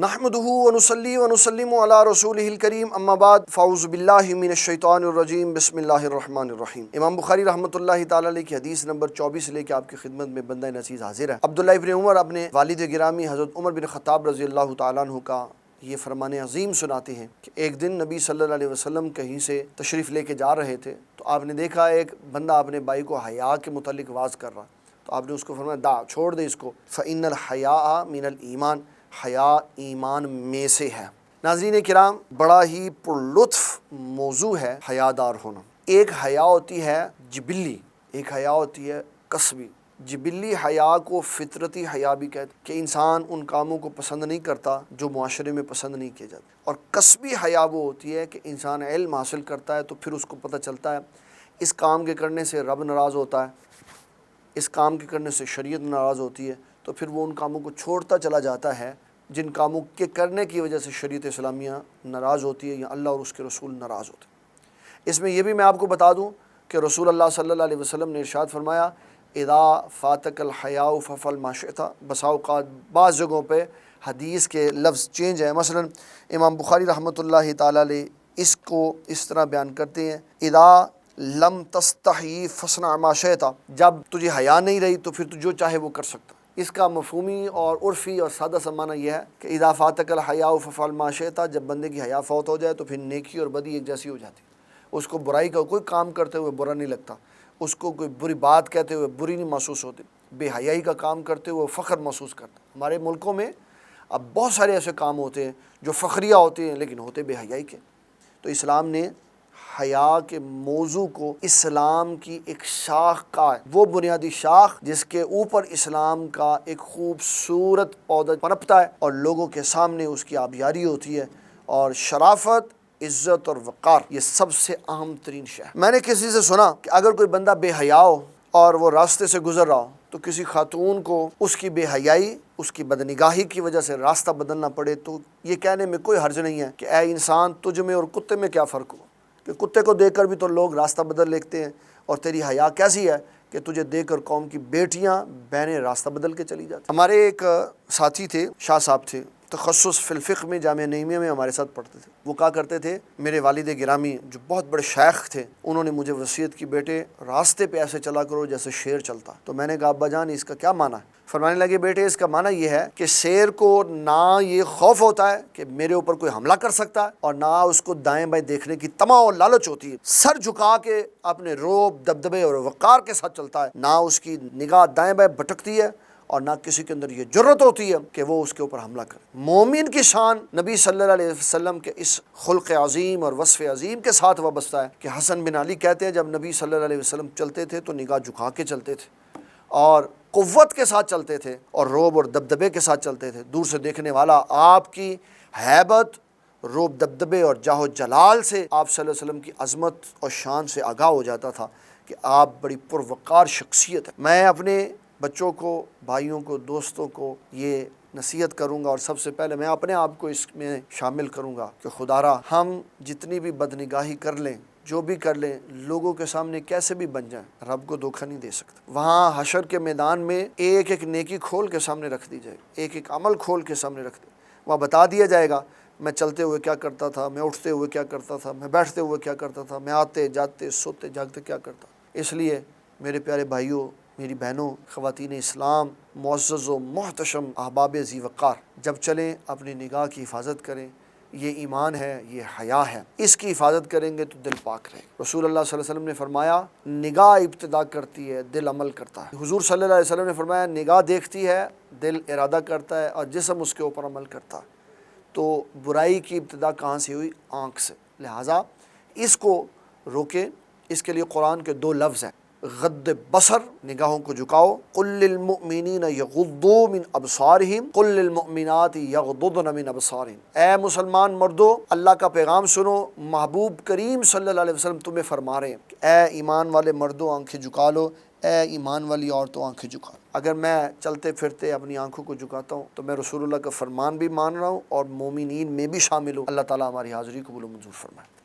نحمدہ ونصلی ونسلم علی رسولہ الکریم اما بعد فاعوذ باللہ من الشیطان الرجیم بسم اللہ الرحمن الرحیم۔ امام بخاری رحمۃ اللہ تعالی علیہ کی حدیث نمبر 24 لے کے آپ کی خدمت میں بندہ نصیحت حاضر ہے۔ عبداللہ ابن عمر اپنے والد گرامی حضرت عمر بن خطاب رضی اللہ تعالیٰ عنہ کا یہ فرمان عظیم سناتے ہیں کہ ایک دن نبی صلی اللہ علیہ وسلم کہیں سے تشریف لے کے جا رہے تھے تو آپ نے دیکھا ایک بندہ اپنے بھائی کو حیا کے متعلق واز کر رہا، تو آپ نے اس کو فرمایا دا چھوڑ دے اس کو، فإن الحیاء من الایمان، حیا ایمان میں سے ہے۔ ناظرین کرام، بڑا ہی پرلطف موضوع ہے حیادار ہونا۔ ایک حیا ہوتی ہے جبلی، ایک حیا ہوتی ہے کسبی۔ جبلی حیا کو فطرتی حیا بھی کہتے ہیں کہ انسان ان کاموں کو پسند نہیں کرتا جو معاشرے میں پسند نہیں کیے جاتے، اور کسبی حیا وہ ہوتی ہے کہ انسان علم حاصل کرتا ہے تو پھر اس کو پتہ چلتا ہے اس کام کے کرنے سے رب ناراض ہوتا ہے، اس کام کے کرنے سے شریعت ناراض ہوتی ہے، تو پھر وہ ان کاموں کو چھوڑتا چلا جاتا ہے جن کاموں کے کرنے کی وجہ سے شریعت اسلامیہ ناراض ہوتی ہے یا اللہ اور اس کے رسول ناراض ہوتے ہیں۔ اس میں یہ بھی میں آپ کو بتا دوں کہ رسول اللہ صلی اللہ علیہ وسلم نے ارشاد فرمایا اذا فاتک الحیاء ففعل ما شئت۔ بسا اوقات بعض جگہوں پہ حدیث کے لفظ چینج ہیں، مثلا امام بخاری رحمۃ اللہ تعالیٰ علیہ اس کو اس طرح بیان کرتے ہیں اذا لم تستحی فاصنع ما شئت، جب تجھے حیا نہیں رہی تو پھر تو جو چاہے وہ کر سکتا۔ اس کا مفہومی اور عرفی اور سادہ سا معنی یہ ہے کہ اذا فاتک الحیاء ففعل ما شئت، جب بندے کی حیا فوت ہو جائے تو پھر نیکی اور بدی ایک جیسی ہو جاتی ہے، اس کو برائی کا کوئی کام کرتے ہوئے برا نہیں لگتا، اس کو کوئی بری بات کہتے ہوئے بری نہیں محسوس ہوتی، بے حیائی کا کام کرتے ہوئے فخر محسوس کرتا۔ ہمارے ملکوں میں اب بہت سارے ایسے کام ہوتے ہیں جو فخریہ ہوتے ہیں لیکن ہوتے بے حیائی کے۔ تو اسلام نے حیا کے موضوع کو اسلام کی ایک شاخ کا، وہ بنیادی شاخ جس کے اوپر اسلام کا ایک خوبصورت پودا پنپتا ہے اور لوگوں کے سامنے اس کی آبیاری ہوتی ہے، اور شرافت، عزت اور وقار یہ سب سے اہم ترین شے ہے۔ میں نے کسی سے سنا کہ اگر کوئی بندہ بے حیا ہو اور وہ راستے سے گزر رہا ہو تو کسی خاتون کو اس کی بے حیائی، اس کی بدنگاہی کی وجہ سے راستہ بدلنا پڑے تو یہ کہنے میں کوئی حرج نہیں ہے کہ اے انسان، تجھ میں اور کتے میں کیا فرق ہوا، کہ کتے کو دیکھ کر بھی تو لوگ راستہ بدل لیتے ہیں، اور تیری حیا کیسی ہے کہ تجھے دیکھ کر قوم کی بیٹیاں بہنیں راستہ بدل کے چلی جاتی۔ ہمارے ایک ساتھی تھے، شاہ صاحب تھے، تخصص فی الفقہ میں جامعہ نعیمیہ میں ہمارے ساتھ پڑھتے تھے۔ وہ کہا کرتے تھے، میرے والد گرامی جو بہت بڑے شیخ تھے، انہوں نے مجھے وصیت کی بیٹے راستے پہ ایسے چلا کرو جیسے شیر چلتا۔ تو میں نے کہا ابا جان اس کا کیا معنی ہے؟ فرمانے لگے بیٹے اس کا معنی یہ ہے کہ شیر کو نہ یہ خوف ہوتا ہے کہ میرے اوپر کوئی حملہ کر سکتا ہے، اور نہ اس کو دائیں بائیں دیکھنے کی طمع اور لالچ ہوتی ہے، سر جھکا کے اپنے روب، دبدبے اور وقار کے ساتھ چلتا ہے، نہ اس کی نگاہ دائیں بائیں بھٹکتی ہے، اور نہ کسی کے اندر یہ جرت ہوتی ہے کہ وہ اس کے اوپر حملہ کرے۔ مومن کی شان نبی صلی اللہ علیہ وسلم کے اس خلق عظیم اور وصف عظیم کے ساتھ وابستہ ہے کہ حسن بن علی کہتے ہیں جب نبی صلی اللہ علیہ وسلم چلتے تھے تو نگاہ جھکا کے چلتے تھے، اور قوت کے ساتھ چلتے تھے، اور روب اور دبدبے کے ساتھ چلتے تھے۔ دور سے دیکھنے والا آپ کی ہیبت، روب، دبدبے اور جاہ و جلال سے، آپ صلی اللہ علیہ وسلم کی عظمت اور شان سے آگاہ ہو جاتا تھا کہ آپ بڑی پروقار شخصیت ہے۔ میں اپنے بچوں کو، بھائیوں کو، دوستوں کو یہ نصیحت کروں گا، اور سب سے پہلے میں اپنے آپ کو اس میں شامل کروں گا کہ خدارا ہم جتنی بھی بدنگاہی کر لیں، جو بھی کر لیں، لوگوں کے سامنے کیسے بھی بن جائیں، رب کو دھوکہ نہیں دے سکتے۔ وہاں حشر کے میدان میں ایک ایک نیکی کھول کے سامنے رکھ دی جائے، ایک ایک عمل کھول کے سامنے رکھ دے، وہاں بتا دیا جائے گا میں چلتے ہوئے کیا کرتا تھا، میں اٹھتے ہوئے کیا کرتا تھا، میں بیٹھتے ہوئے کیا کرتا تھا، میں آتے جاتے سوتے جاگتے کیا کرتا۔ اس لیے میرے پیارے بھائیوں، میری بہنوں، خواتین اسلام، معزز و محتشم احباب ذی وقار، جب چلیں اپنی نگاہ کی حفاظت کریں، یہ ایمان ہے، یہ حیا ہے، اس کی حفاظت کریں گے تو دل پاک رہے گا۔ رسول اللہ صلی اللہ علیہ وسلم نے فرمایا نگاہ ابتدا کرتی ہے، دل عمل کرتا ہے۔ حضور صلی اللہ علیہ وسلم نے فرمایا نگاہ دیکھتی ہے، دل ارادہ کرتا ہے، اور جسم اس کے اوپر عمل کرتا ہے۔ تو برائی کی ابتدا کہاں سے ہوئی؟ آنکھ سے۔ لہٰذا اس کو روکیں۔ اس کے لیے قرآن کے دو لفظ ہیں، غض بصر، نگاہوں کو جھکاؤ، قل للمؤمنین یغضوا من ابصارہم قل للمؤمنات یغضضن من ابصارہن۔ اے مسلمان مردو، اللہ کا پیغام سنو، محبوب کریم صلی اللہ علیہ وسلم تمہیں فرما رہے ہیں کہ اے ایمان والے مردوں آنکھیں جھکا لو، اے ایمان والی عورتوں آنکھیں جھکا لو۔ اگر میں چلتے پھرتے اپنی آنکھوں کو جھکاتا ہوں تو میں رسول اللہ کا فرمان بھی مان رہا ہوں اور مومنین میں بھی شامل ہوں۔ اللہ تعالیٰ ہماری حاضری قبول و منظور فرمائے۔